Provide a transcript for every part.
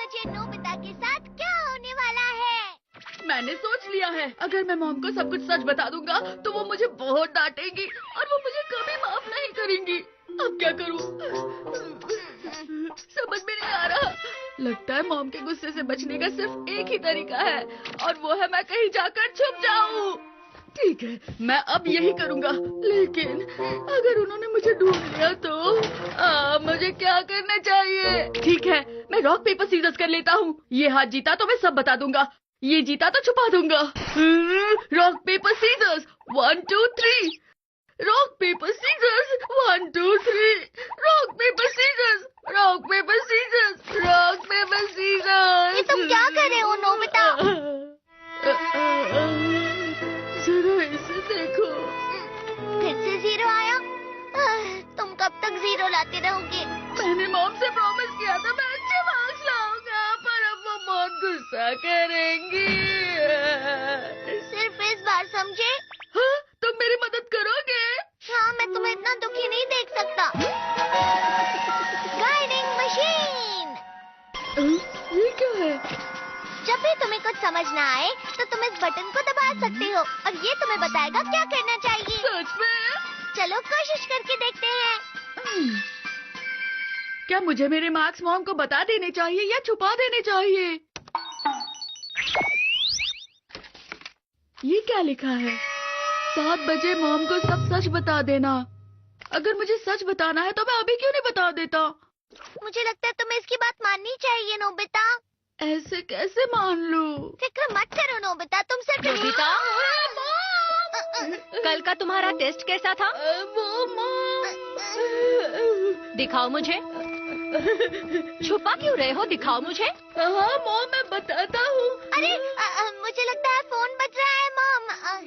बजे नोबिता के साथ क्या होने वाला है? मैंने सोच लिया है, अगर मैं मॉम को सब कुछ सच बता दूंगा तो वो मुझे बहुत डांटेगी और वो मुझे कभी माफ नहीं करेंगी। अब क्या करूं? समझ में नहीं आ रहा। लगता है मॉम के गुस्से से बचने का सिर्फ एक ही तरीका है और वो है मैं कहीं जाकर छुप जाऊं। ठीक है, मैं अब यही करूंगा, लेकिन अगर उन्होंने मुझे ढूंढ लिया तो मुझे क्या करना चाहिए? ठीक है, मैं रॉक पेपर सीजर्स कर लेता हूँ। ये हाथ जीता तो मैं सब बता दूंगा, ये जीता तो छुपा दूंगा। Rock paper scissors 1 2 3। Rock paper scissors 1 2 3। Rock paper scissors, rock paper scissors, rock paper scissors. ये तुम क्या कर रहे हो नोबिता? जरा इसे देखो। फिर से जीरो आया? तुम कब तक जीरो लाते रहोगे? मैंने मॉम से प्रॉमिस किया था मैं अच्छे मार्क्स लाऊंगा, पर अब वो बहुत गुस्सा करेंगी। सिर्फ इस बार समझे? हाँ, तुम मेरी मदद करोगे? हाँ, मैं तुम्हें इतना दुखी नहीं देख सकता। Guiding machine. ये क्या है? जब भी तुम्हें कुछ समझ ना आए तो तुम इस बटन को दबा सकते हो और ये तुम्हें बताएगा क्या करना चाहिए। सच में? चलो कोशिश करके देखते हैं। क्या मुझे मेरे मार्क्स मॉम को बता देने चाहिए या छुपा देने चाहिए? ये क्या लिखा है? 7 बजे मॉम को सब सच बता देना। अगर मुझे सच बताना है तो मैं अभी क्यों नहीं बता देता? मुझे लगता है तुम्हें इसकी बात माननी चाहिए नोबिता। ऐसे कैसे मान लूं? फिक्र मत करो नोबिता, तुम सिर्फ नोबिता? कल का तुम्हारा टेस्ट कैसा था? वो मॉम। दिखाओ मुझे। छुपा क्यों रहे हो? दिखाओ मुझे। हाँ मॉम, मैं बताता हूँ। अरे मुझे लगता है फोन बज रहा है मॉम।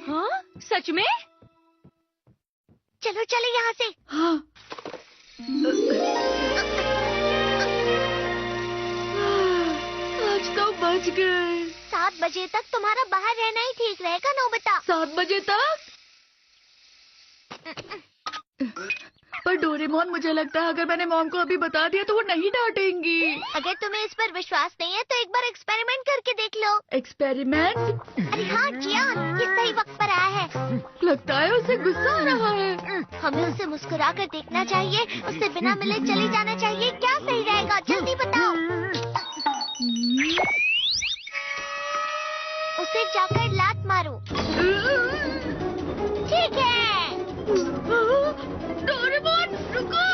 हाँ, सच में? चलो चलो यहाँ से। हाँ। आज तो बच गए। 7 बजे तक तुम्हारा बाहर रहना ही ठीक रहेगा नोबिता। 7 बजे तक? पर डोरेमोन, मुझे लगता है अगर मैंने मॉम को अभी बता दिया तो वो नहीं डांटेंगी। अगर तुम्हें इस पर विश्वास नहीं है तो एक बार एक्सपेरिमेंट करके देख लो। एक्सपेरिमेंट? अरे हाँ जियान, ये सही वक्त पर आया है। लगता है उसे गुस्सा आ रहा है। हमें उसे मुस्कुरा कर देखना चाहिए, उससे बिना मिले चले जाना चाहिए। क्या सही रहेगा, जल्दी बताओ। उसे जाकर लात मारो। ठीक है। डोरेमोन रुको।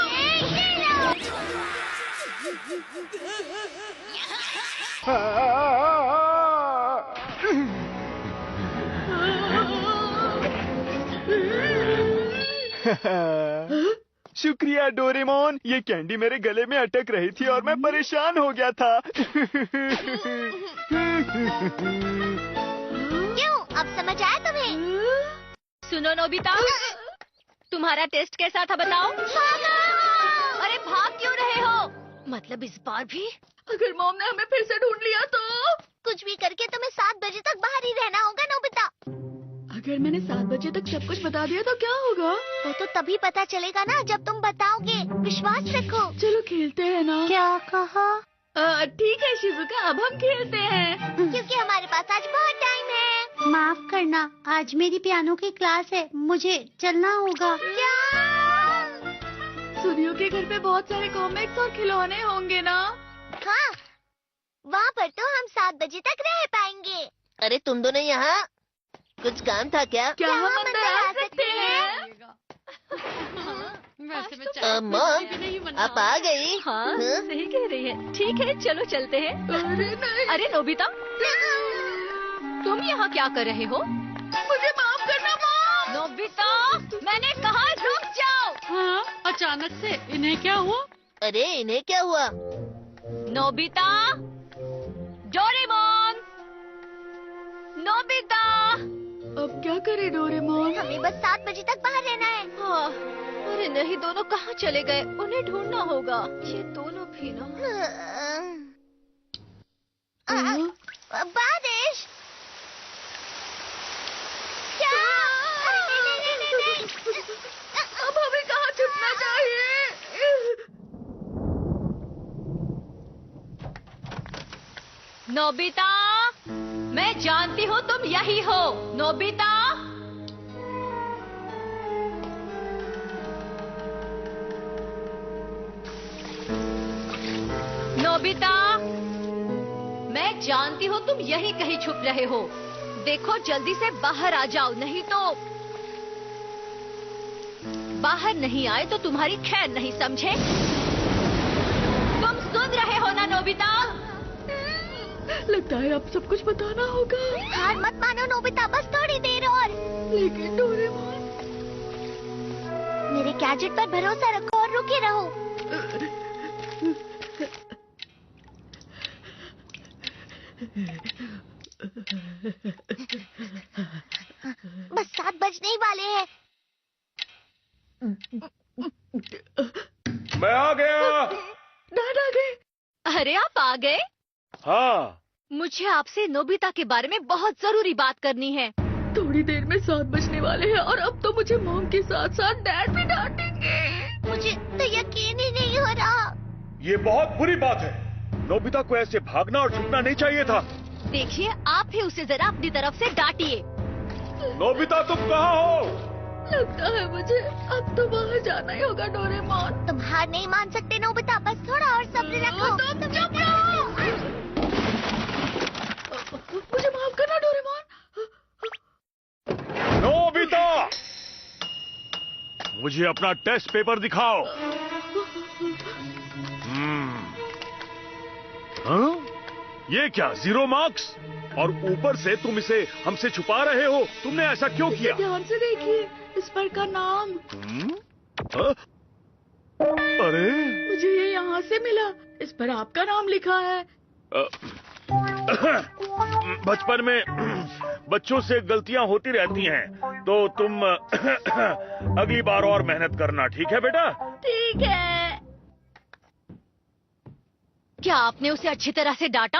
शुक्रिया डोरेमोन, ये कैंडी मेरे गले में अटक रही थी और मैं परेशान हो गया था। क्यों, अब समझ आया तुम्हें? सुनो नोबिता, तुम्हारा टेस्ट कैसा था बताओ? अरे भाग क्यों रहे हो? मतलब इस बार भी? अगर मॉम ने हमें फिर से ढूंढ लिया तो? कुछ भी करके तुम्हें 7 बजे तक बाहर ही रहना होगा नोबिता। अगर मैंने 7 बजे तक सब कुछ बता दिया तो क्या होगा? वो तो तभी पता चलेगा ना जब तुम बताओगे। विश्वास रखो। चलो खेलते हैं ना। क्या कहा? ठीक है शिजुका, अब हम खेलते हैं। क्योंकि हमारे पास आज बहुत टाइम है। माफ करना, आज मेरी पियानो की क्लास है, मुझे चलना होगा। क्या? सुनियो के घर पे बहुत सारे कॉमिक्स और खिलौने होंगे ना? हाँ, वहाँ पर तो हम 7 बजे तक रह पाएंगे। अरे तुम दोनों यहाँ, कुछ काम था क्या? क्या हम अंदर आ सकते हैं? मॉम, आप आ गई? हाँ, हाँ? सही कह रही है। ठीक है, चलो चलते हैं। अरे नहीं। अरे नोबिता, तुम यहाँ क्या कर रहे हो? मुझे माफ करना मॉम। नोबिता, मैंने कहा रुक जाओ। हाँ, अचानक से इन्हें क्या हुआ? अरे इन्हें क्या हुआ? Nobita, Doraemon, Nobita. अब क्या करे डोरेमोन? हमें बस 7 बजे तक बाहर रहना है। हाँ, अरे नहीं, दोनों कहाँ चले गए? उन्हें ढूंढना होगा। ये दोनों भी ना। बारिश। क्या? अरे नहीं। अब हमें कहाँ छुपना चाहिए? नोबिता, मैं जानती हूँ तुम यही हो। नोबिता, नोबिता, मैं जानती हूँ तुम यही कहीं छुप रहे हो। देखो जल्दी से बाहर आ जाओ, नहीं तो बाहर नहीं आए तो तुम्हारी खैर नहीं, समझे? तुम सुन रहे हो ना नोबिता? लगता है अब सब कुछ बताना होगा। हार मत मानो नोबिता, बस थोड़ी देर और। लेकिन डोरेमोन, मेरे गैजेट पर भरोसा रखो और रुके रहो। बस 7 बजने ही वाले हैं। मैं आ गया। डैड आ गए। अरे आप आ गए? हाँ, मुझे आपसे नोबिता के बारे में बहुत जरूरी बात करनी है। थोड़ी देर में 7 बजने वाले हैं और अब तो मुझे मॉम के साथ साथ डैड भी डांटेंगे। मुझे तो यकीन ही नहीं हो रहा। ये बहुत बुरी बात है। नोबिता को ऐसे भागना और छुपना नहीं चाहिए था। देखिए, आप ही उसे जरा अपनी तरफ से डांटिए। नोबिता, तुम कहाँ हो? लगता है मुझे अब तो बाहर जाना ही होगा डोरेमोन। तुम हार नहीं मान सकते नोबिता, बस थोड़ा और सब्र रखो। चुप रहो। मुझे माफ करना डोरेमोन। नोबिता, मुझे अपना टेस्ट पेपर दिखाओ। हाँ? ये क्या 0 मार्क्स? और ऊपर से तुम इसे हमसे छुपा रहे हो। तुमने ऐसा क्यों किया? ध्यान से देखिए, इस पर का नाम। हाँ? अरे, मुझे ये यहाँ से मिला। इस पर आपका नाम लिखा है। बचपन में बच्चों से गलतियां होती रहती हैं, तो तुम अगली बार और मेहनत करना, ठीक है बेटा? ठीक है। क्या आपने उसे अच्छी तरह से डांटा?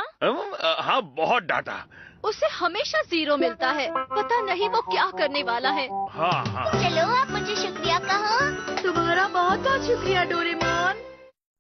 हाँ, बहुत डांटा। उसे हमेशा 0 मिलता है। पता नहीं वो क्या करने वाला है। हाँ हाँ। चलो आप मुझे शुक्रिया कहो। तुम्हारा बहुत बहुत शुक्रिया डोरेमोन।